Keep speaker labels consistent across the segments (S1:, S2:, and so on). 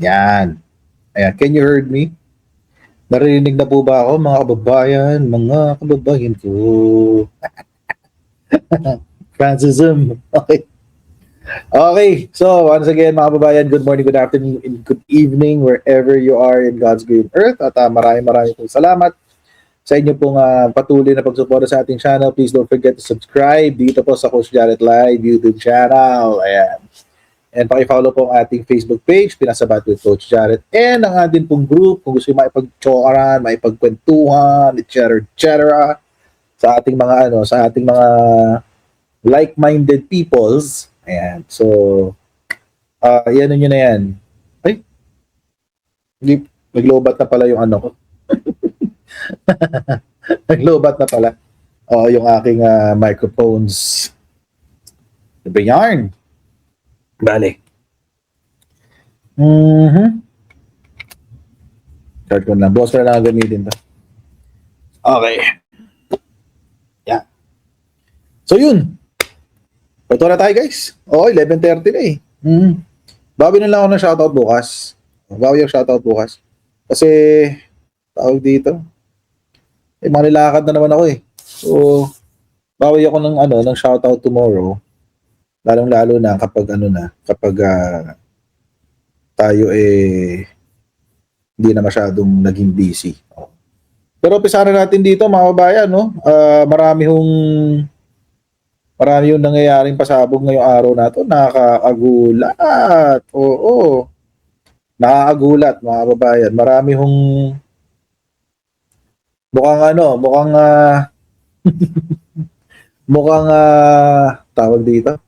S1: Yan. Ayan, can you heard me? Narinig na po ba ako, mga kababayan ko? Francism. Okay. Okay, so once again mga kababayan, good morning, good afternoon, and good evening wherever you are in God's green earth. At maraming pong salamat sa inyo pong patuloy na pagsuporta sa ating channel. Please don't forget to subscribe dito po sa Coach Jared Live YouTube channel. Ayan. And pakifollow po ang ating Facebook page, Pinasabat with Coach Jared. And ang ating pong group, kung gusto nyo maipag-chokaran, maipagkwentuhan, etc. sa ating mga like-minded peoples. Ayan. So, yan nyo na yan. Ay, naglobat na pala yung ano ko. Naglobat na pala. Yung aking microphones. Diba yarn? Bale. Start ko lang. Boss ko na lang gamitin to. Okay. Yeah. So yun. Ito na tayo guys. 11:30 na eh. Bawi na lang ako ng shoutout bukas. Bawi yung shoutout bukas. Kasi, tawag dito. Manilakad na naman ako eh. So, bawi ako ng shoutout tomorrow. Lalong-lalo na kapag tayo hindi na masyadong naging busy. Pero umpisa na natin dito mga kabayan, no? Marami yung nangyayaring pasabog ngayong araw na to. Nakakagulat. Oo. Nakakagulat mga kababayan. Marami hong mukhang tawag dito.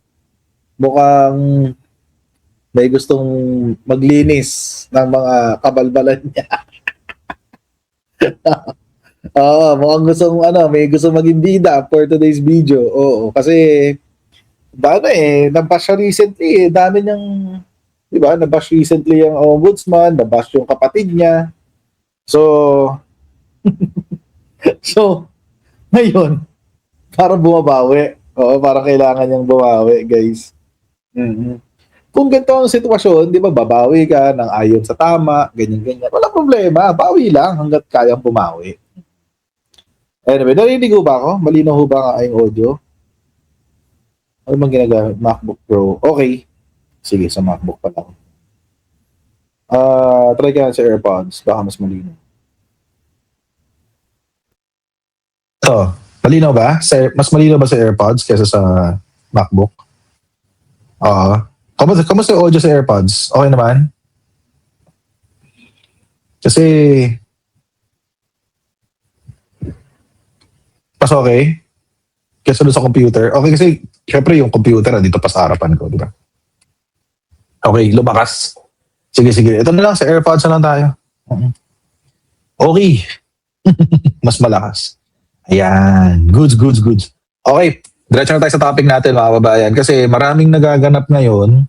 S1: Mukhang may gustong maglinis ng mga kabalbalan niya. Mukhang may gustong maging bida for today's video. Oo, kasi nabash siya recently, dami niyang, di ba, nabash recently yung ombudsman, nabash yung kapatid niya. So, ngayon, para bumabawi. Oo, para kailangan niyang bumawi, guys. Kung ganito ang sitwasyon, di ba, babawi ka ng ayon sa tama, ganyan-ganyan. Walang problema, bawi lang hanggat kayang bumawi. Anyway, narinig ko ba ako? Malinaw ho ba ang aking audio? Ano bang ginagamit? MacBook Pro. Okay. Sige, sa MacBook pa lang. Try ka sa AirPods. Baka mas malinaw. Malinaw ba? Mas malinaw ba sa AirPods kaysa sa MacBook? Kamusta yung audio sa AirPods? Okay naman? Kasi mas okay? Kaysa doon sa computer? Okay, kasi syempre yung computer dito pa sa harapan ko, di ba? Okay, lumakas. Sige. Ito na lang, sa AirPods na lang tayo. Okay. Mas malakas. Ayan. Goods. Okay, diretso na tayo sa topic natin mga kababayan. Kasi maraming nagaganap ngayon.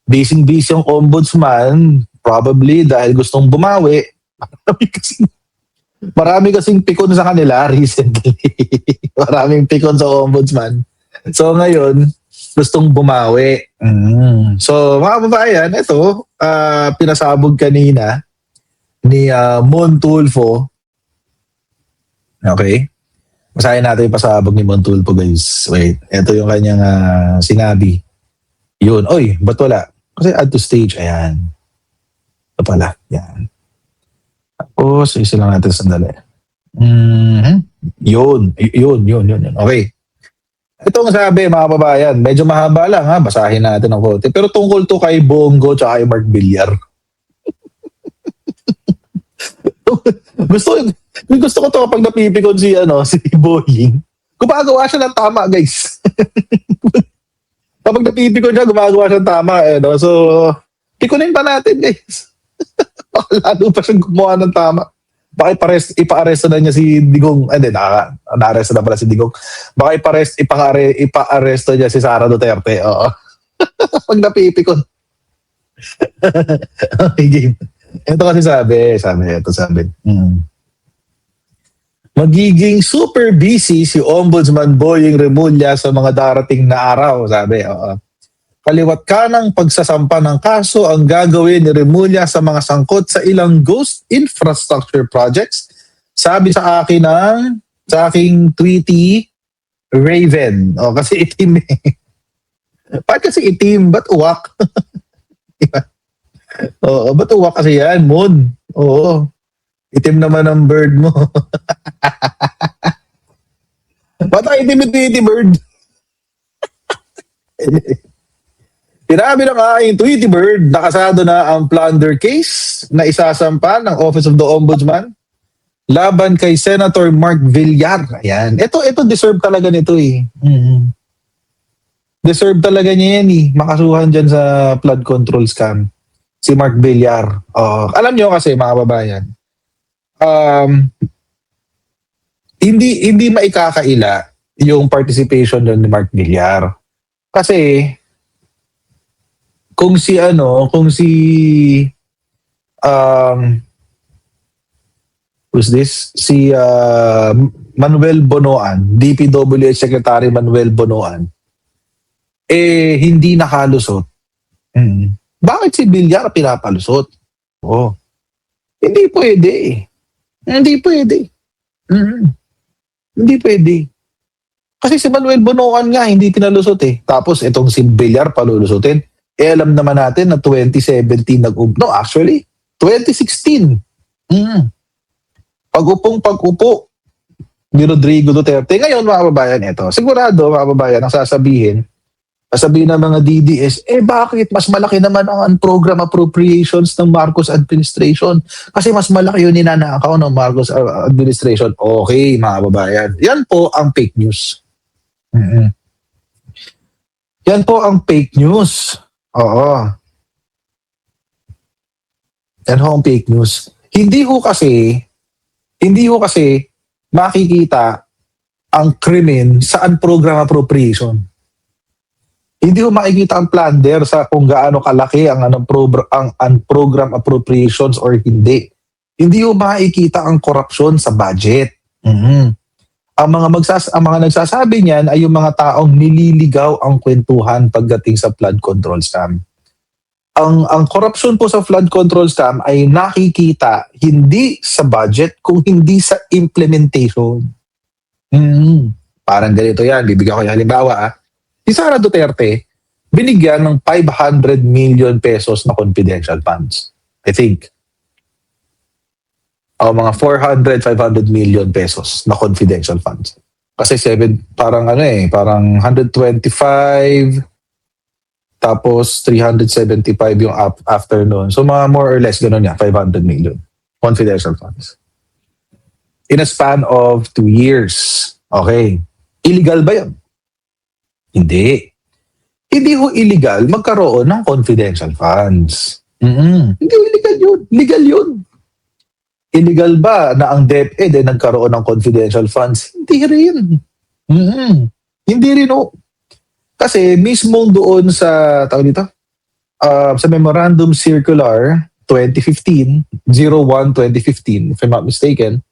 S1: Busy ang ombudsman. Probably dahil gustong bumawi. Marami kasing pikon sa kanila recently. Maraming pikon sa ombudsman. So ngayon, gustong bumawi. So mga kababayan, ito, pinasabog kanina ni Mon Tulfo. Okay? Basahin natin yung pasabog ni Mon Tulfo, guys. Wait, ito yung kanyang sinabi. Yun. Oy, ba't wala? Kasi add to stage. Ayan. Ito pala. Yan. Tapos, isi lang natin sandali. Yun. Okay. Ito ang sabi, mga kababayan. Medyo mahaba lang, ha? Basahin natin ng konti. Pero tungkol to kay Bongo tsaka kay Mark Villar. Gusto ko to kapag napipikon si Boying. Gumagawa siya ng tama, guys. Kapag napipikon siya, gumagawa siya ng tama. So, pikunin pa natin, guys. Lalo pa siyang gumawa ng tama. Baka ipa-arresto na niya si Digong. Hindi, na-arresto na pala si Digong. Baka ipa-arresto niya si Sara Duterte. Oo. Pag napipikon. Okay, game. Ito kasi sabi. Magiging super busy si Ombudsman Boying Remulla sa mga darating na araw, sabi. kaliwat kanang pagsasampa ng kaso ang gagawin ni Remulla sa mga sangkot sa ilang ghost infrastructure projects. Sabi sa akin sa aking tweety, Raven. O, kasi itim eh. Bakit kasi itim? Ba't uwak? Oo, ba't uwak kasi yan? Moon. Oo. Itim naman ang bird mo. Ba't ang itim ito bird? Tinabi ng aking Tweety Bird, nakasado na ang plunder case na isasampa ng Office of the Ombudsman laban kay Senator Mark Villar. Ayan. Ito deserve talaga nito eh. Deserve talaga niya yan eh. Makasuhan dyan sa flood control scam. Si Mark Villar. Alam nyo kasi mga babayan, hindi maikakaila yung participation doon ni Mark Villar. Kasi kung si who's this? Si Manuel Bonoan, DPWH Secretary Manuel Bonoan, hindi nakalusot. Bakit si Villar pinapalusot? Hindi pwede. Hindi pwede. Hindi pwede. Kasi si Manuel Bonoan nga hindi pinalusot eh. Tapos itong si Villar palulusutin. Alam naman natin na 2017 actually 2016. Pag-upo ni Rodrigo Duterte. Ngayon mga kababayan, ito. Sigurado mga kababayan, ang sasabihin ng mga DDS, bakit mas malaki naman ang program appropriations ng Marcos administration? Kasi mas malaki yun ninanakaw ng Marcos administration. Okay mga kababayan. Yan po ang fake news. Yan po ang fake news. Oo. Yan ho ang fake news. Hindi ho kasi makikita ang krimen sa program appropriation. Hindi ho makikita ang plunder sa kung gaano kalaki ang program appropriations or hindi. Hindi ho makikita ang korupsyon sa budget. Ang mga nagsasabi niyan ay yung mga taong nililigaw ang kwentuhan pagdating sa flood control scam. Ang korupsyon po sa flood control scam ay nakikita hindi sa budget kung hindi sa implementation. Parang ganito yan. Bibigyan ko yung halimbawa. Si Sara Duterte, binigyan ng 500 million pesos na confidential funds. I think. Mga 500 million pesos na confidential funds. Kasi parang 125 tapos 375 yung after noon. So mga more or less ganun yan, 500 million confidential funds. In a span of 2 years. Okay. Illegal ba yun? Hindi. Hindi ho illegal magkaroon ng confidential funds. Hindi illegal yun. Legal yun. Illegal ba na ang DepEd ay nagkaroon ng confidential funds? Hindi rin. Hindi rin ho. Kasi mismo doon sa sa Memorandum Circular 2015, if I'm not mistaken,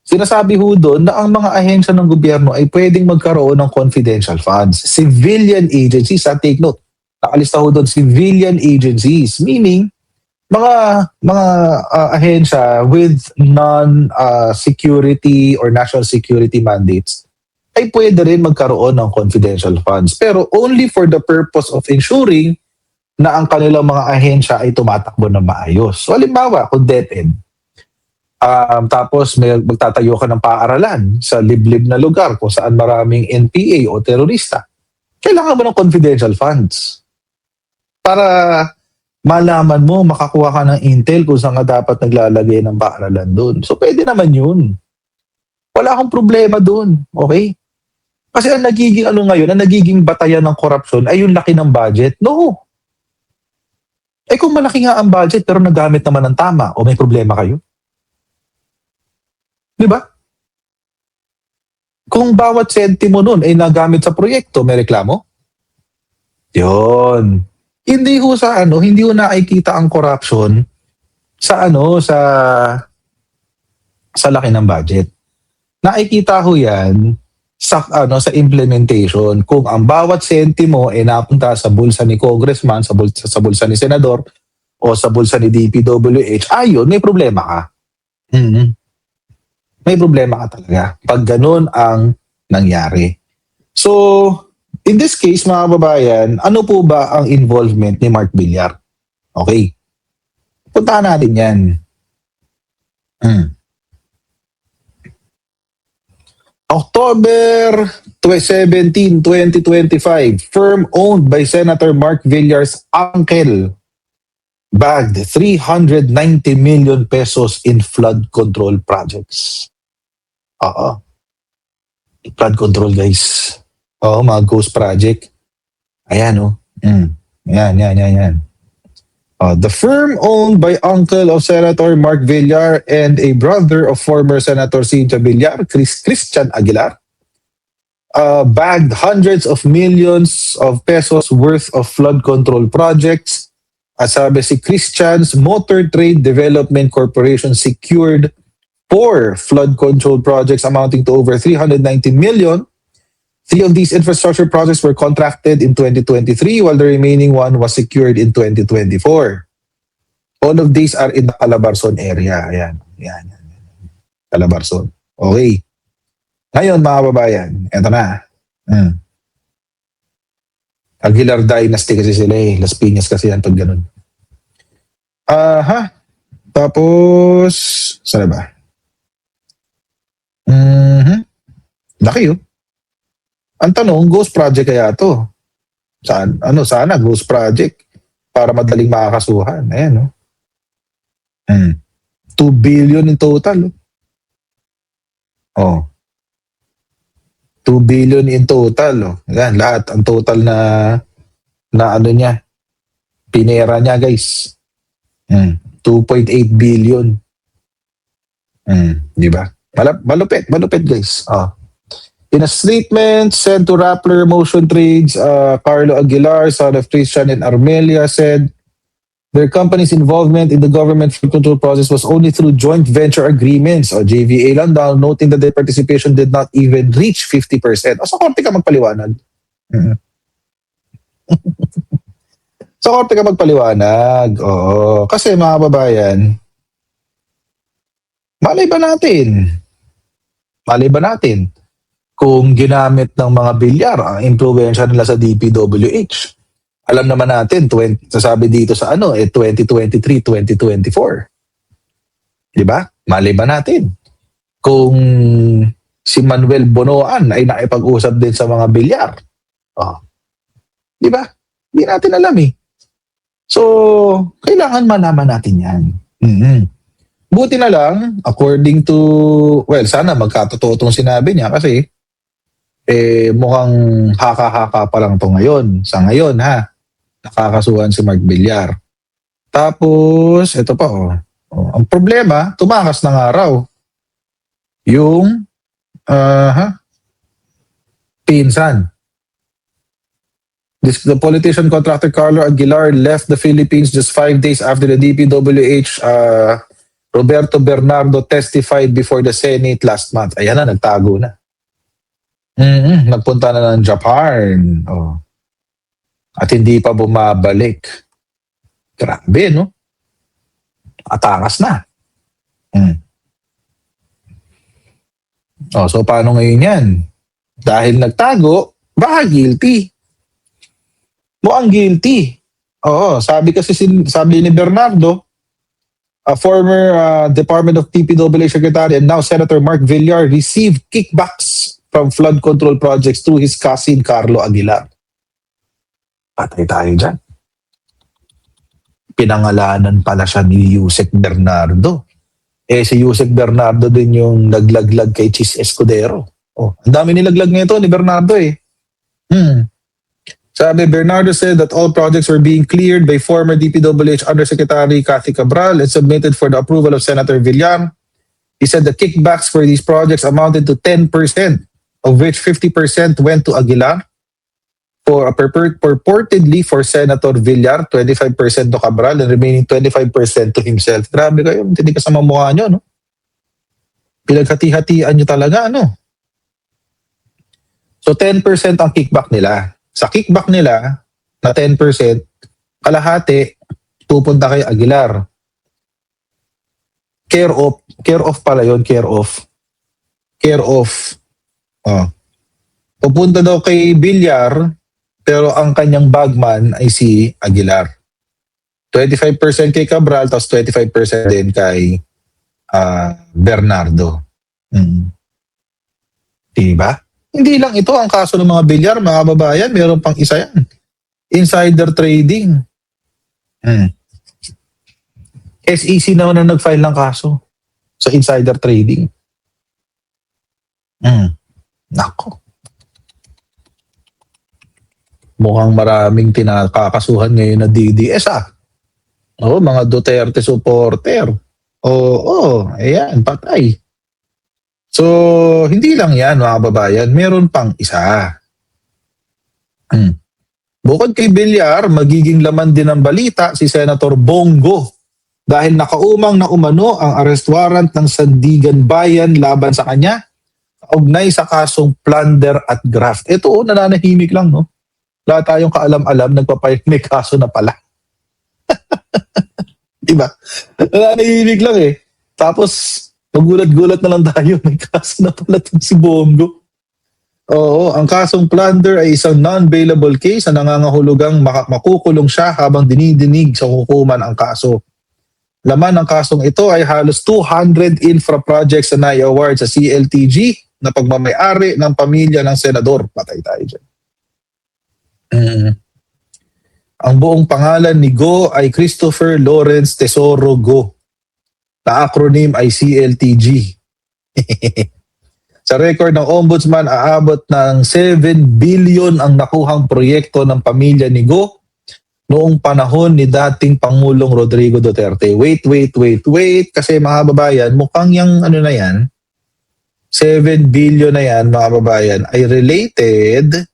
S1: sinasabi ho doon na ang mga ahensya ng gobyerno ay pwedeng magkaroon ng confidential funds. Civilian agencies, take note, nakalista ho doon civilian agencies, meaning mga ahensya with non-security or national security mandates ay pwede rin magkaroon ng confidential funds. Pero only for the purpose of ensuring na ang kanilang mga ahensya ay tumatakbo na maayos. So, halimbawa, kung DepEd, tapos magtatayo ka ng paaralan sa liblib na lugar kung saan maraming NPA o terorista, kailangan mo ng confidential funds para malaman mo, makakuha ka ng intel kung saan ka dapat naglalagay ng paaralan doon. So, pwede naman yun. Wala akong problema doon. Okay? Kasi ang nagiging batayan ng korupsyon ay yung laki ng budget. No. Kung malaki nga ang budget pero nagamit naman ng tama, may problema kayo? Di ba? Kung bawat sentimo nun ay nagamit sa proyekto, may reklamo? Yun. Hindi ho nakikita ang corruption sa laki ng budget. Nakikita ho yan sa implementation. Kung ang bawat sentimo ay napunta sa bulsa ni congressman, sa bulsa ni senador, o sa bulsa ni DPWH, ayun, may problema ka. Mhm. May problema ka talaga pag ganun ang nangyari. So, in this case, mga kababayan, ano po ba ang involvement ni Mark Villar? Okay. Puntahan natin yan. October 17, 2025, firm owned by Senator Mark Villar's uncle bagged 390 million pesos in flood control projects. Oo. Flood control, guys. Oo, mga ghost project. Ayan, oh. Yan. The firm owned by uncle of Senator Mark Villar and a brother of former Senator Cynthia Villar, Christian Aguilar, bagged hundreds of millions of pesos worth of flood control projects. At sabi si Christian's Motor Trade Development Corporation secured 4 flood control projects amounting to over 390 million. 3 of these infrastructure projects were contracted in 2023 while the remaining one was secured in 2024. All of these are in the Calabarzon area. Ayan. Calabarzon. Okay. Ngayon, mga kababayan, eto na. Aguilar Dynasty kasi sila eh. Las Piñas kasi yan pag ganun. Tapos, saan ba? Laki yun. Ang tanong, ghost project kaya to? Sana ghost project para madaling makakasuhan. Ayan, no? 2 billion in total. Oh. 2 billion in total. Oh. Ayan, lahat. Ang total na ano niya. Pinera niya, guys. 2.8 billion. Di ba? Malupit, guys. Oh. In a statement sent to Rappler Motion Trades, Carlo Aguilar, son of Christian and Armelia, said their company's involvement in the government flood control process was only through joint venture agreements, or JVA lang daw, noting that their participation did not even reach 50%. Sa korte ka magpaliwanag. Sa korte ka magpaliwanag. Oo. Kasi mga kababayan, malay ba natin kung ginamit ng mga bilyar ang impluwensya nila sa DPWH. Alam naman natin, sasabi dito sa 2023, 2024. Di ba? Malay ba natin? Kung si Manuel Bonoan ay nakipag-usap din sa mga bilyar. Oh. Di ba? Hindi natin alam eh. So, kailangan malaman natin yan. Buti na lang, according to, sana magkatotoo itong sinabi niya kasi mukhang haka-haka pa lang to ngayon. Sa ngayon, nakakasuhan si Mark Villar. Tapos, ito pa, ang problema, tumakas ng araw. Yung, pinsan. The politician contractor Carlo Aguilar left the Philippines just 5 days after the DPWH Roberto Bernardo testified before the Senate last month. Ayan na, nagtago na. Nagpunta na ng Japan. Oh. At hindi pa bumabalik. Grabe, no? Atakas na. So paano ngayon yan? Dahil nagtago, baka guilty. Mukhang guilty. Oo, sabi ni Bernardo, a former Department of DPWH Secretary and now Senator Mark Villar received kickbacks from flood control projects through his cousin Carlo Aguilar. Patay tayo dyan. Pinangalanan pala siya ni Yusek Bernardo. Si Yusek Bernardo din yung naglaglag kay Chis Escudero. Ang dami nilaglag nito ni Bernardo eh. Sabi, Bernardo said that all projects were being cleared by former DPWH Undersecretary Cathy Cabral and submitted for the approval of Senator Villar. He said the kickbacks for these projects amounted to 10%, of which 50% went to Aguilar, purportedly for Senator Villar, 25% to Cabral, and remaining 25% to himself. Grabe kayo, hindi ka sa mamukha nyo, no? Pinaghati-hatian nyo talaga, ano?
S2: So 10% ang kickback nila. Sa kickback nila na 10%, kalahati pupunta kay Aguilar. Care of pala yun, care of. Oh. Pupunta daw kay Villar, pero ang kanyang bagman ay si Aguilar. 25% kay Cabral, tapos 25% din kay Bernardo. Diba? Hindi lang ito ang kaso ng mga Villar, mga babayan, meron pang isa yan. Insider trading. SEC naman na nag-file ng kaso sa insider trading. Nako. Mukhang maraming tinakakasuhan ngayon na DDS mga Duterte supporter. Ayan, patay. So, hindi lang yan mga babayan, meron pang isa. Bukod kay Villar, magiging laman din ng balita si Senator Bongo dahil nakaumang na umano ang arrest warrant ng Sandigan Bayan laban sa kanya kaugnay sa kasong plunder at graft. Ito nananahimik lang, no? Wala tayong kaalam-alam, nagpapayag may kaso na pala. Diba? Nananahimik lang eh. Tapos, magulat-gulat na lang tayo, may kaso na pala itong si Bongo. Oo, ang kasong plunder ay isang non-bailable case na nangangahulugang makukulong siya habang dinidinig sa hukuman ang kaso. Laman ng kasong ito ay halos 200 infra projects na nai-award sa CLTG na pagmamayari ng pamilya ng senador. Patay tayo dyan. Ang buong pangalan ni Go ay Christopher Lawrence Tesoro Go. Na acronym ay CLTG. Sa record ng Ombudsman, aabot ng 7 billion ang nakuhang proyekto ng pamilya ni Go noong panahon ni dating Pangulong Rodrigo Duterte. Wait. Kasi mga babayan, mukhang yung na yan, 7 billion na yan, mga babayan, ay related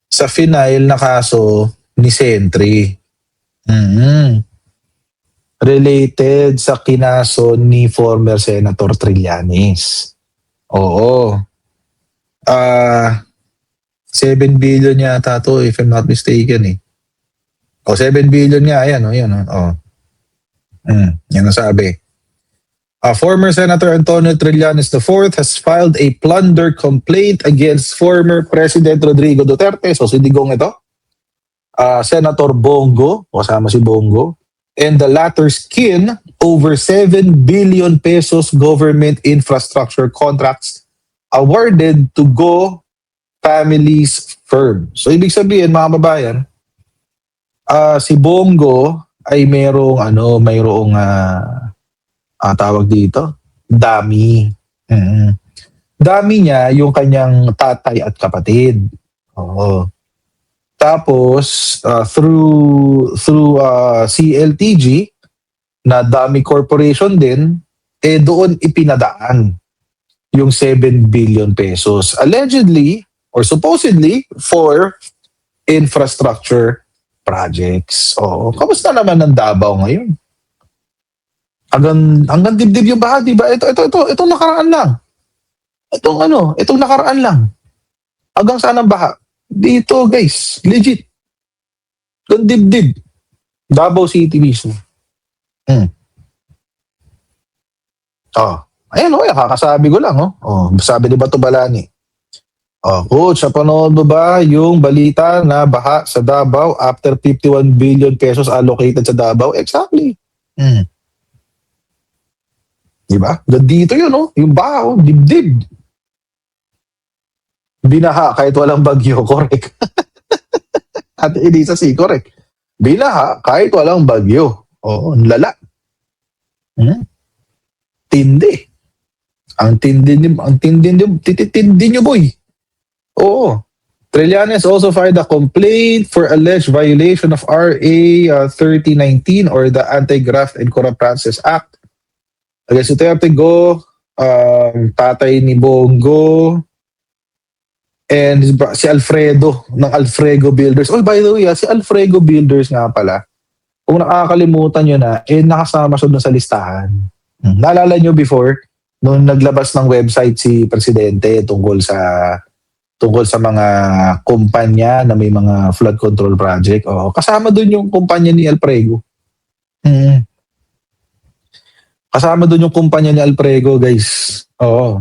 S2: sa final na kaso ni Sentry. Related sa kinaso ni former Senator Trillanes. Oo. 7 billion yata to if I'm not mistaken eh. 7 billion nga. Ayan. Yan ang sabi. Former Senator Antonio Trillanes IV has filed a plunder complaint against former President Rodrigo Duterte. So si Digong ito. Senator Bongo, kasama si Bongo, and the latter's kin over 7 billion pesos government infrastructure contracts awarded to Go Family's firm. So ibig sabihin mga babayan, si Bongo ay mayroong tawag dito, dummy. Dummy niya yung kanyang tatay at kapatid. Oo. Tapos through CLTG na dummy corporation din, doon ipinadaan yung 7 billion pesos allegedly or supposedly for infrastructure projects. Kamusta naman ang Davao ngayon? Hanggang dibdib yung baha, di ba? Itong nakaraan lang. Itong nakaraan lang. Hanggang saan ang baha? Dito, guys. Legit. Hanggang dibdib. Davao City mismo. Ayan, kakasabi ko lang. Sabi ni Bato Balani. Coach, napanood mo ba yung balita na baha sa Davao after 51 billion pesos allocated sa Davao? Exactly. Diba? Dito yun, yung baha, dibdib. Binaha kahit walang bagyo, correct. At Elisa si correct. Binaha kahit walang bagyo. Lala. Tindi. Ang tindi nyo, boy. Trillanes also filed a complaint for alleged violation of RA 3019 or the Anti-Graft and Corrupt Practices Act. Against Duterte Go, tatay ni Bongo, and si Alfredo ng Alfredo Builders. By the way, si Alfredo Builders nga pala, kung nakakalimutan nyo na, nakasama siya dun sa listahan. Naalala nyo before, Noong naglabas ng website si Presidente tungkol sa mga kumpanya na may mga flood control project. Oo, kasama doon yung kumpanya ni Alprego. Mm. Kasama doon yung kumpanya ni Alprego, guys. Oo.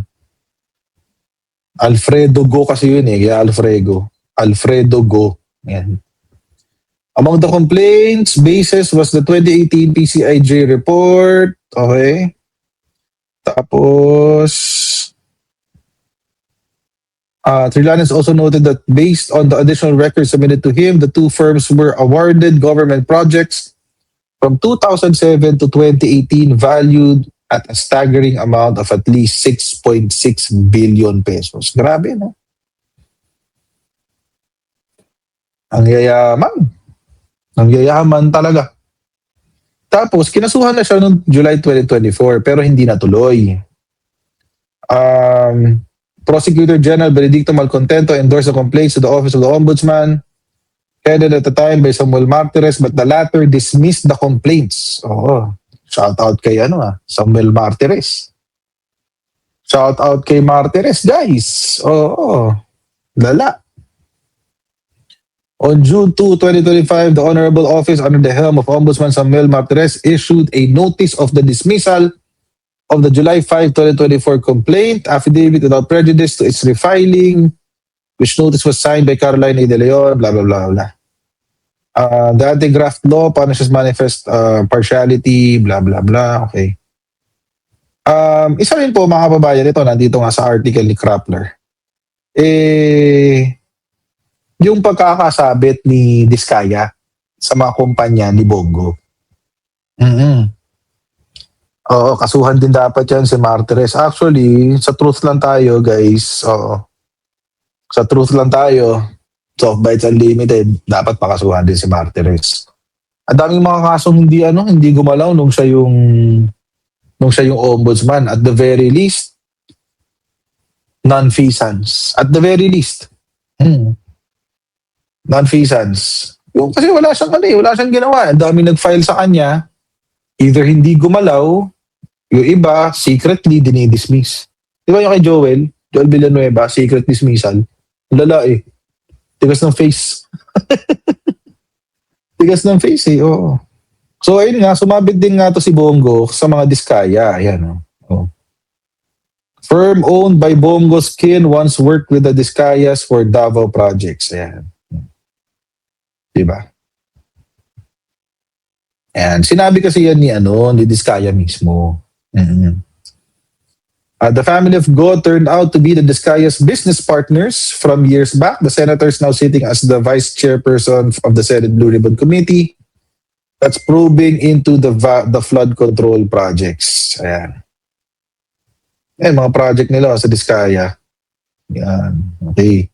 S2: Alfredo Go kasi yun eh, kaya Alfredo. Alfredo Go. Yan. Among the complaints, basis was the 2018 PCIJ report. Okay. Tapos, Trillanes also noted that based on the additional records submitted to him, the two firms were awarded government projects from 2007 to 2018 valued at a staggering amount of at least 6.6 billion pesos. Grabe, no? Ang yayaman. Ang yayaman talaga. Tapos, kinasuhan na siya noong July 2024 pero hindi natuloy. Prosecutor General Benedicto Malcontento endorsed the complaints to the Office of the Ombudsman, headed at the time by Samuel Martires, but the latter dismissed the complaints. Oo. Shout out kay Samuel Martires. Shout out kay Martires, guys. Oo. Lala. On June 2, 2025, the Honorable Office under the helm of Ombudsman Samuel Martires issued a notice of the dismissal of the July 5, 2024 complaint affidavit without prejudice to its refiling, which notice was signed by Caroline A. De Leon, blah, blah, blah, blah. The anti-graft law punishes manifest partiality, blah, blah, blah. Okay. Isa rin po, mga kababayan, ito, nandito nga sa article ni Krappler. Yung pagkakasabit ni Diskaya sa mga kumpanya ni Bongo. Oo, kasuhan din dapat yan si Martires. Actually, sa truth lang tayo, guys. Oo. Sa truth lang tayo, Soft Bites Unlimited, dapat pakasuhan din si Martires. Ang daming mga kasong hindi gumalaw nung siya yung ombudsman. At the very least, non-feasance. At the very least. Non-feasance. Yung, kasi wala siyang ginawa. Ang daming nag-file sa kanya. Either hindi gumalaw, yung iba, secretly dinidismiss. Di ba yung kay Joel Villanueva, secret dismissal? Lala eh. Tigas ng face. Tigas ng face eh, oo. So ayun nga, sumabit din nga to si Bongo sa mga Diskaya. Ayan, oh. Firm owned by Bongo Skin once worked with the Diskayas for Davao projects. Ayan. Diba? Ayan. Sinabi kasi yan ni Diskaya mismo. The family of Go turned out to be the Diskaya's business partners from years back. The senator is now sitting as the vice chairperson of the Senate Blue Ribbon Committee that's probing into the flood control projects. Ayan. Mga project nila sa Diskaya. Ayan. Okay.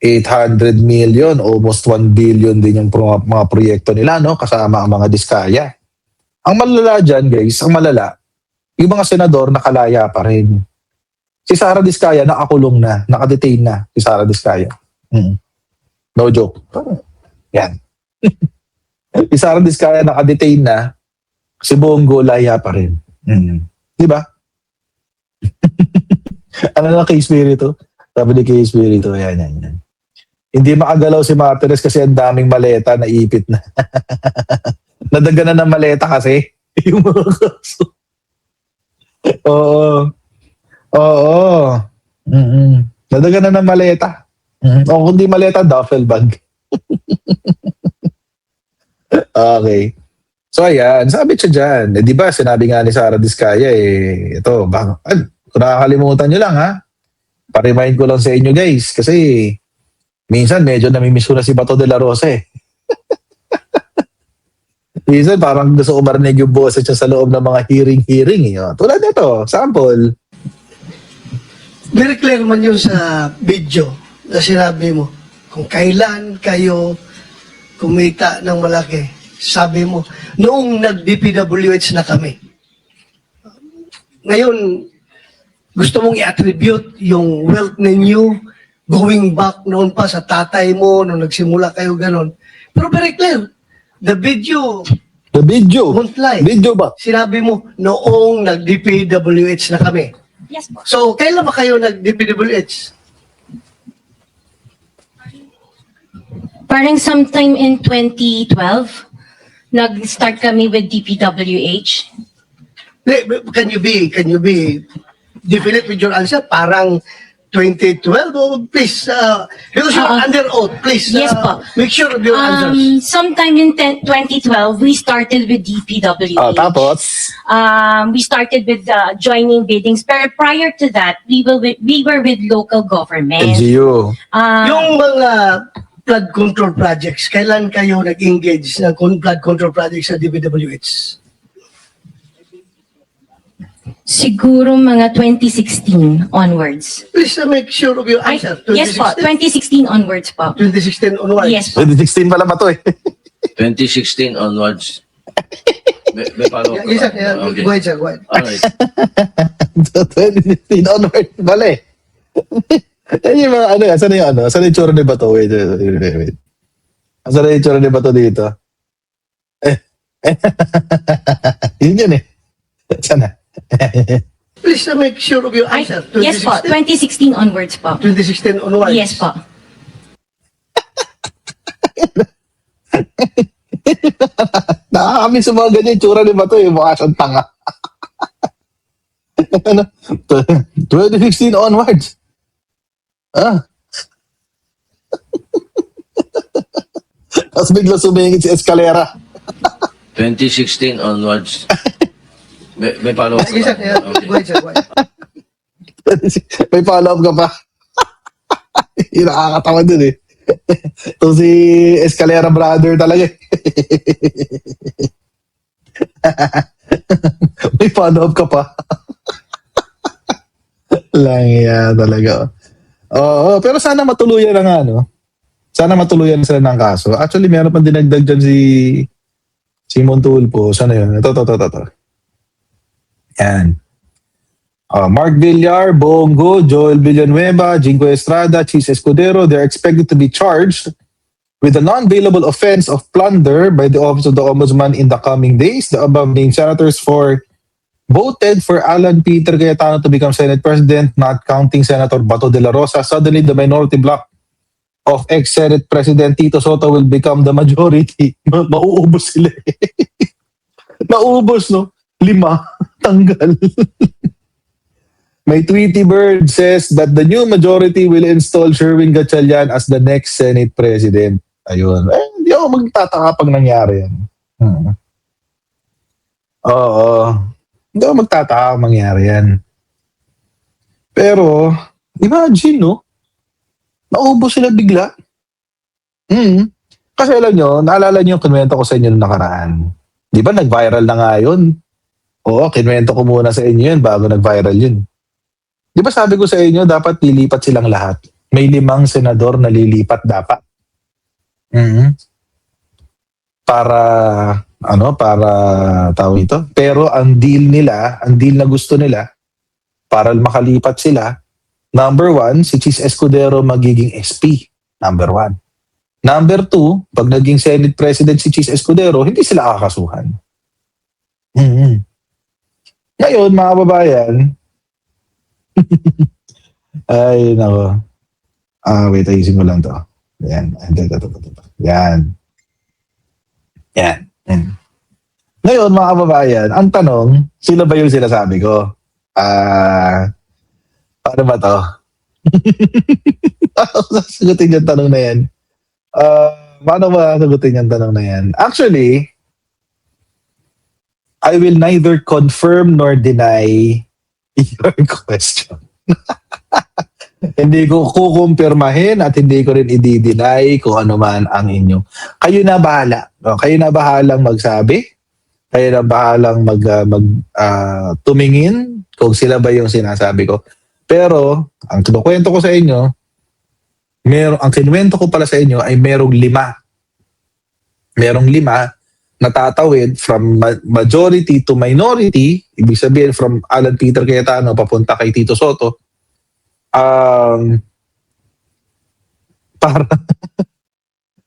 S2: 800 million, almost 1 billion din yung mga proyekto nila, no? Kasama ang mga Diskaya. Ang malala dyan, guys, yung mga senador nakalaya pa rin. Si Sara Diskaya nakakulong na, nakadetain na si Sara Diskaya. No joke. Yan. Si Sara Diskaya nakadetain na, si Bongo laya pa rin. Di ba? Ano na kay Espiritu? Sabi ni kay Espiritu, yan. Hindi makagalaw si Martires kasi ang daming maleta na ipit na. Nadagana ng maleta kasi. Yung mga kaso. Oo. Nadagana ng maleta. O kung di maleta, duffel bag. Okay. So ayan, sabi siya dyan. Di ba, sinabi nga ni Sara Diskaya ito, kung nakakalimutan nyo lang ha, pa-remind ko lang sa inyo guys, kasi minsan medyo namimiss ko na si Bato de la Rosa Minsan parang gusto ko marinig yung boses siya sa loob ng mga hearing. Tulad nito, sample.
S3: Very clear man yun sa video na sinabi mo. Kung kailan kayo kumita ng malaki, sabi mo, noong nag-DPWH na kami. Ngayon, gusto mong i-attribute yung wealth ninyo going back noon pa sa tatay mo, nung nagsimula kayo ganon. Pero very clear. The video
S2: The video.
S3: won't lie.
S2: Video ba?
S3: Sinabi mo, noong nag-DPWH na kami.
S4: Yes po.
S3: So, kailan ba kayo nag-DPWH?
S4: Parang sometime in 2012, nag-start kami with DPWH.
S3: Can you be definite with your answer? Parang 2012? Oh, please, because you're under oath, please.
S4: Yes po.
S3: Make sure of your answers.
S4: Sometime in 2012, we started with DPWH.
S2: Tapos,
S4: We started with joining biddings. Pero prior to that, we were with local government.
S2: LGU.
S3: Yung mga flood control projects, kailan kayo nag-engage ng flood control projects sa DPWH?
S4: Siguro mga 2016 onwards.
S3: Please make sure of your answer.
S4: Yes po, 2016 onwards po.
S3: 2016 onwards.
S4: Yes po.
S2: 2016 pala ba to eh?
S5: 2016 onwards. May follow-up
S3: Yes, sir.
S5: ka ba?
S3: Yeah,
S5: Okay.
S3: Go ahead, sir. Go ahead.
S5: Alright.
S2: 2016 onward. Bale. Yan yung mga ano, asan na yung ano? Asan na yung tsura ni Bato? Wait. Asan na yung tsura ni Bato dito? Yun eh. Asan na?
S3: Please make sure of your answer.
S4: Yes po, 2016 onwards po.
S3: 2016 onwards.
S4: Yes po.
S2: Nakakamiss sa mga ganyan yung tsura ni Bato eh. Mukha siyang tanga. Ano? 2016 onwards. Ah. Tapos bigla sumingit si Escalera.
S5: 2016 onwards. May follow-up ka
S3: Yes, sir.
S5: ba?
S3: Yeah,
S5: Okay.
S3: Go ahead, sir. Go ahead.
S2: May follow-up ka pa. Yung nakakatawa dun eh. Ito si Escalera brother talaga eh. May follow-up ka pa. Lang yan talaga. Oo, pero sana matuluyan na nga, no? Sana matuluyan sila ng kaso. Actually, meron pang dinagdag dyan si Montulpo. Sana yun? Ito. Yan. Mark Villar, Bongo, Joel Villanueva, Jingo Estrada, Chis Escudero, they're expected to be charged with the non-bailable offense of plunder by the Office of the Ombudsman in the coming days. The above-named senators voted for Alan Peter Cayetano to become Senate President, not counting Senator Bato de la Rosa. Suddenly, the minority bloc of ex-Senate President Tito Soto will become the majority. Mauubos sila eh. Naubos, no? 5. Tanggal. May Tweety Bird says that the new majority will install Sherwin Gatchalian as the next Senate President. Ayun. Hindi ako magtataka pag nangyari yan. Oo. Hindi ako magtataka pag mangyari yan. Pero, imagine, no? Naubos sila bigla. Kasi alam nyo, naalala nyo yung kinwento ko sa inyo noong nakaraan. Di ba nag-viral na nga yun? Oo, kinwento ko muna sa inyo yun bago nag-viral yun. Di ba sabi ko sa inyo, dapat lilipat silang lahat. May 5 senador na lilipat dapat. Para tawag ito. Pero ang deal na gusto nila, para makalipat sila, number 1, si Chis Escudero magiging SP. Number 1. Number 2, pag naging Senate President si Chis Escudero, hindi sila kakasuhan. Ngayon, mga babayan, ay, nako. Wait, ayusin mo lang to. Yan. Yan. Ngayon, mga kababayan, ang tanong, sino ba yung sinasabi ko? Paano ba to? Paano sasagutin yung tanong na yan? Paano ba sasagutin yung tanong na yan? Actually, I will neither confirm nor deny your question. Hindi ko kukumpirmahin at hindi ko rin i-deny kung ano man ang inyo. Kayo na bahala. Kayo na bahalang magsabi. Kayo na bahalang tumingin kung sila ba yung sinasabi ko. Pero, ang kinukwento ko sa inyo, ang kinuwento ko pala sa inyo ay merong 5. Merong 5 na tatawid from majority to minority, ibig sabihin from Alan Peter Cayetano papunta kay Tito Soto,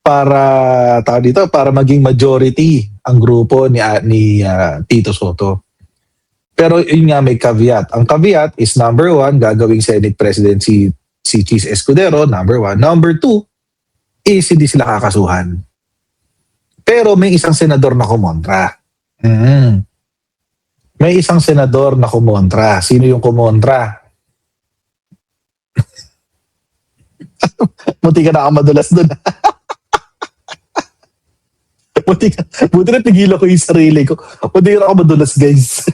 S2: para maging majority ang grupo ni Tito Soto. Pero yun nga, may caveat. Ang caveat is number one, gagawing Senate President si Cheese Escudero, number one. Number two, is hindi sila kakasuhan. Pero may isang senador na kumontra. May isang senador na kumontra. Sino yung kumontra? Buti ka na ako madulas dun. Buti na pigilan ko yung sarili ko. Buti na ako madulas, guys.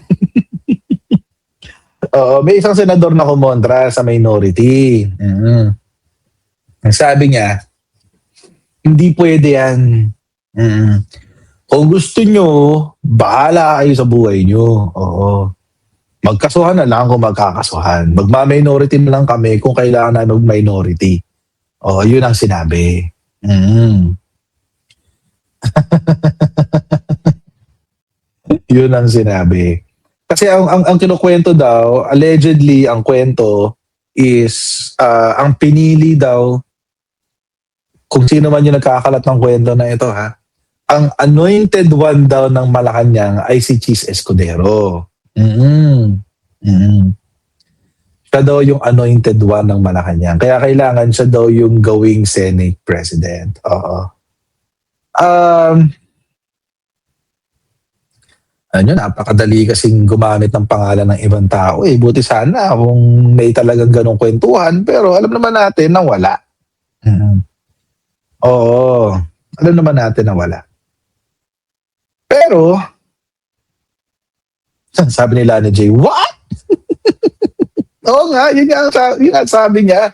S2: Oo, may isang senador na kumontra sa minority. Ang sabi niya, hindi pwede yan. Kung gusto nyo, bahala kayo sa buhay nyo. Oo. Magkasuhan na lang kung magkakasuhan. Magma-minority na lang kami kung kailangan na mag-minority. Oo, yun ang sinabi. Yun ang sinabi. Kasi ang kinukwento daw, allegedly, ang kwento is ang pinili daw, kung sino man yung nagkakalat ng kwento na ito, ha, ang anointed one daw ng Malacanang ay si Cheese Escudero. Siya daw yung anointed one ng Malacanang. Kaya kailangan siya daw yung gawing Senate President. Oo. Napakadali kasing gumamit ng pangalan ng ibang tao. Buti sana kung may talagang ganong kwentuhan. Pero alam naman natin na wala. Oo. Alam naman natin na wala. Pero, sabi nila ni Jay, what? Oo nga, yun nga ang sabi niya.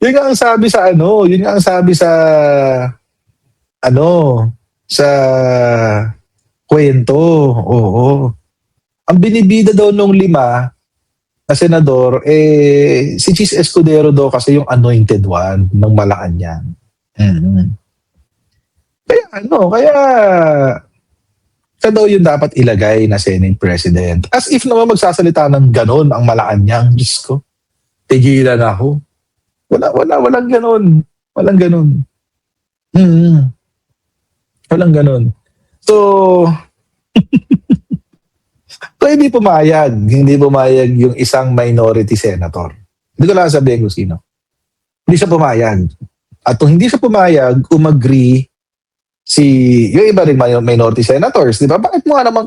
S2: Yun nga ang sabi sa yun nga ang sabi sa sa kwento. Oo. Ang binibida daw nung 5 na senador, si Cheese Escudero daw kasi yung anointed one ng Malacanang. Kaya siya daw yung dapat ilagay na Senate President. As if naman magsasalita ng ganon ang Malacanang. Diyos ko, tigilan ako. Walang ganon. Walang ganon. Walang ganon. So, hindi pumayag. Hindi pumayag yung isang minority senator. Hindi ko lang sabihin kung sino. Hindi siya pumayag. At kung hindi siya pumayag, umagree yung iba rin minority senators, di ba? Bakit mo nga naman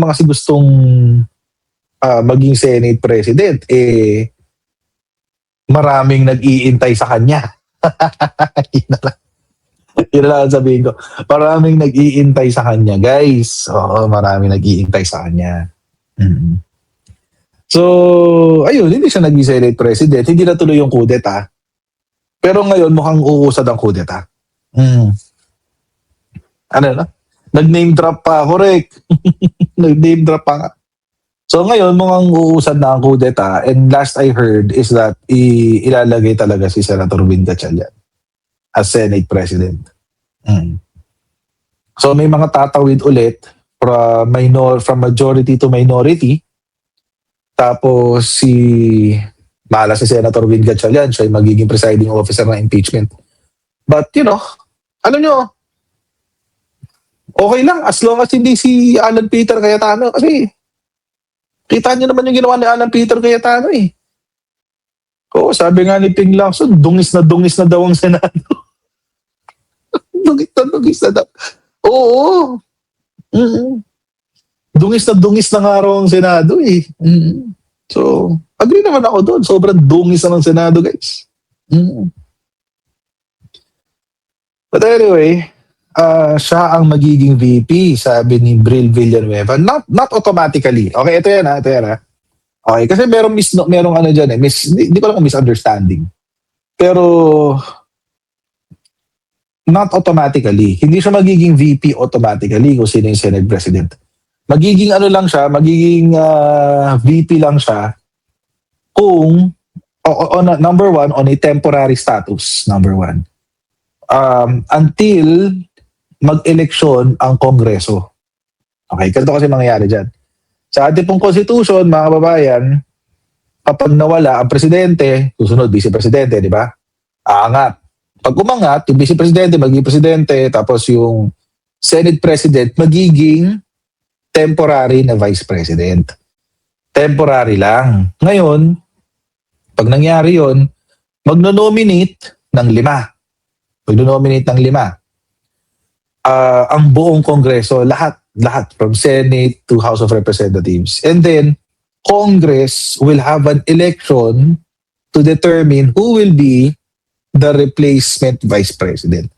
S2: kasi gustong maging Senate President? Maraming nag-iintay sa kanya. Yun na lang ang sabihin ko. Maraming nag-iintay sa kanya, guys. Oo, maraming nag-iintay sa kanya. So, ayun, hindi siya naging Senate President. Hindi natuloy yung kudeta. Pero ngayon, mukhang uusad ang kudeta. Nag-name drop pa, correct. Nag-name drop pa nga. So ngayon, mukhang uusad na ang kudeta. And last I heard is that ilalagay talaga si Senator Win Gatchalian as Senate President. So may mga tatawid ulit from majority to minority. Tapos mahala si Senator Win Gatchalian, siya ay magiging presiding officer ng impeachment. But alam nyo, okay lang as long as hindi si Alan Peter Cayetano, kasi kita nyo naman yung ginawa ni Alan Peter Cayetano eh. Oo, sabi nga ni Ping Lacson, dungis na daw ang Senado. dungis na daw. Oo. Dungis na nga raw ang Senado eh. So, agree naman ako doon. Sobrang dungis na ng Senado, guys. But anyway, siya ang magiging VP, sabi ni Bril Villanueva. Not automatically. Okay, ito yan ha. Okay, kasi merong dyan eh. Hindi ko lang misunderstanding. Pero, not automatically. Hindi siya magiging VP automatically kung sino yung Senate President. Magiging VP lang siya kung, number one, on a temporary status, number one. Until mag-eleksyon ang Kongreso. Okay, ganito kasi mangyayari dyan. Sa ating pong Constitution, mga kababayan, kapag nawala ang presidente, susunod, vice-presidente, di ba? Aangat. Pag umangat, yung vice-presidente, magiging presidente, tapos yung Senate President, magiging temporary na vice president. Temporary lang. Ngayon, pag nangyari yon, magno-nominate ng 5. Magno-nominate ng 5. Ang buong Kongreso, lahat from Senate to House of Representatives. And then, Congress will have an election to determine who will be the replacement vice president.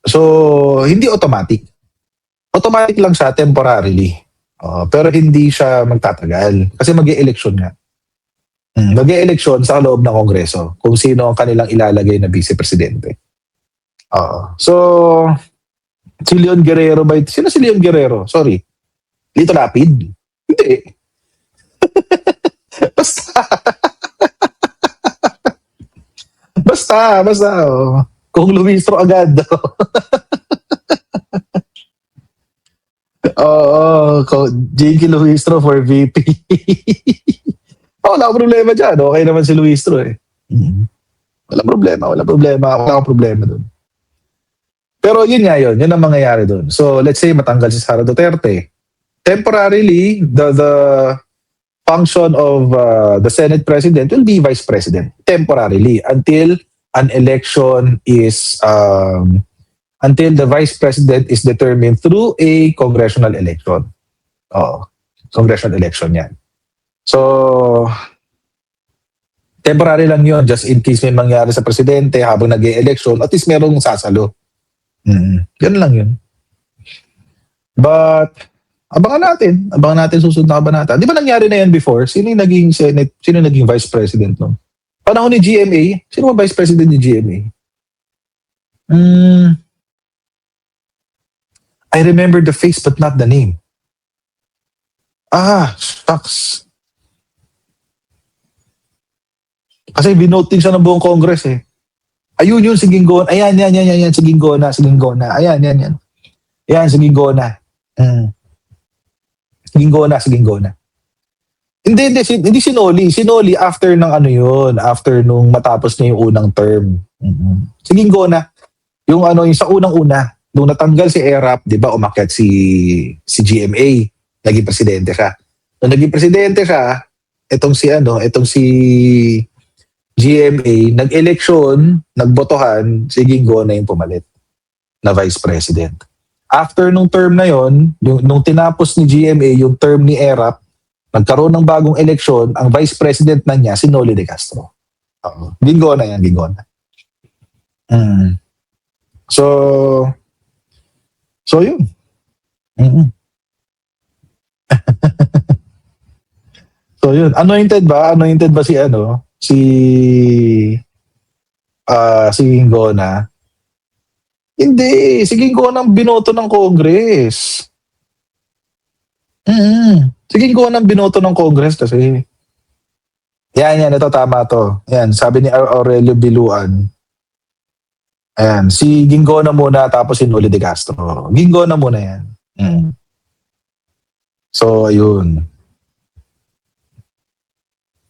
S2: So, hindi automatic. Automatic lang siya temporarily. Pero hindi siya magtatagal. Kasi mag-e-election nga. Mag-e-election sa loob ng Kongreso kung sino ang kanilang ilalagay na vice-presidente. So, si Leon Guerrero ba? Sino si Leon Guerrero? Sorry. Lito Lapid? Hindi. Basta. Kung lumistro agad. J.K. Luistro for VP. Wala akong problema dyan. Okay naman si Luistro eh. Walang problema dun. Pero yun nga yun. Yun ang mangyayari dun. So let's say matanggal si Sara Duterte. Temporarily, the function of the Senate President will be Vice President. Temporarily. Until an election is... until the Vice President is determined through a congressional election. Congressional election yan. So, temporary lang yun, just in case may mangyari sa presidente habang nag-e-election, at least merong sasalo. Ganun lang yun. But, abangan natin susunod na kabanata. Di ba nangyari na yan before? Sino yung naging Senate, sino yung naging Vice President nun? Panahon ni GMA, sino ba Vice President ni GMA? I remember the face but not the name. Shucks. Kasi binote din siya ng buong Congress eh. Ayun yun, si Ginggona. Ayan, si Ginggona. Ayan. Ayan, si Ginggona. Si Ginggona. Hindi si Noli. Si Noli after ng ano yun, after nung matapos na yung unang term. Si Ginggona, yung sa unang-una, nung natanggal si ERAP, di ba, umakyat si GMA, naging presidente siya. Nung naging presidente siya, itong si GMA, nag-eleksyon, nagbotohan, si Ginggona yung pumalit na vice president. After nung term na yon, nung tinapos ni GMA yung term ni ERAP, nagkaroon ng bagong eleksyon, ang vice president na niya, si Noli de Castro. Ginggona yan. So yun. So yun. Anointed ba si Ginggona? Hindi. Si Ginggona ang binoto ng Congress. Si Ginggona ang binoto ng Congress kasi. Yan. Ito tama to. Yan. Sabi ni Aurelio Biluan. Ayan, si Ginggona muna tapos si Noli de Castro. Ginggona muna yan. So, ayun.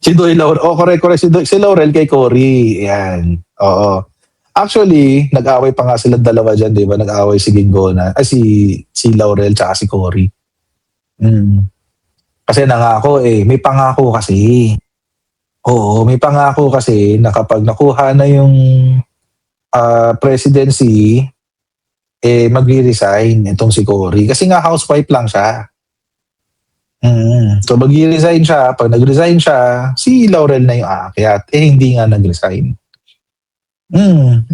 S2: Si Doy Laurel. Correct. Si Laurel kay Cory. Ayan. Oo. Actually, nag-away pa nga sila dalawa dyan, di ba? Nag-away si Ginggona. Si Laurel tsaka si Cory. Kasi nangako may pangako kasi. Oo, may pangako kasi na kapag nakuha na yung presidency, magre-resign itong si Cory. Kasi nga housewife lang siya. So magre-resign siya. Pag nag-resign siya, si Laurel na yung aakyat. Hindi nga nag-resign.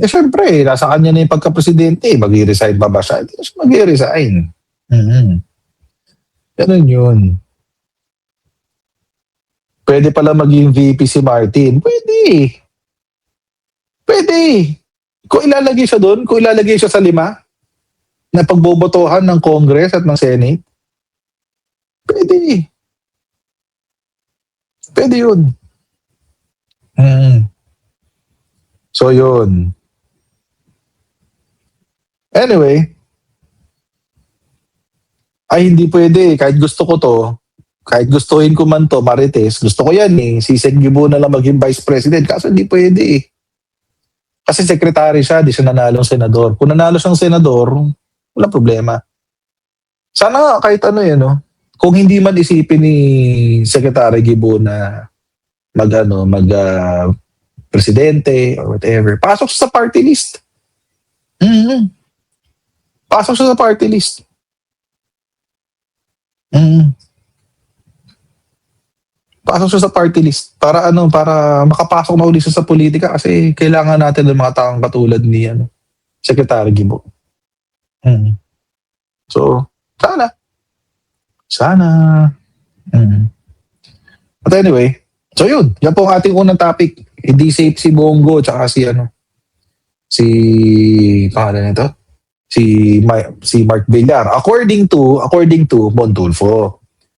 S2: Syempre, nasa kanya na yung pagka-presidente. Magre-resign ba siya? Hindi siya magre-resign. Ganun yun. Pwede pala maging VP si Martin. Pwede. Kung ilalagay siya doon, kung ilalagay siya sa 5 na pagbobotohan ng Congress at ng Senate, pwede. Pwede yun. So yun. Anyway, hindi pwede. Kahit gusto ko to, kahit gustuhin ko man to, Marites, gusto ko yan si Seng Gibo na lang maging Vice President. Kaso hindi pwede Kasi secretary siya, di siya nanalong senador. Kung nanalo siyang senador, wala problema. Sana nga kahit ano yan, no? Kung hindi man isipin ni Secretary Gibo na presidente or whatever, pasok siya sa party list. Pasok siya sa party list. Pasok siya sa party list para makapasok na uli siya sa politika kasi kailangan natin ng mga taong katulad ni Secretary Gibo. So, sana. But anyway, so yun. Yan po ang ating unang topic. Hindi safe si Bongo tsaka pangalan nito? Si Mark Villar. According to Montulfo.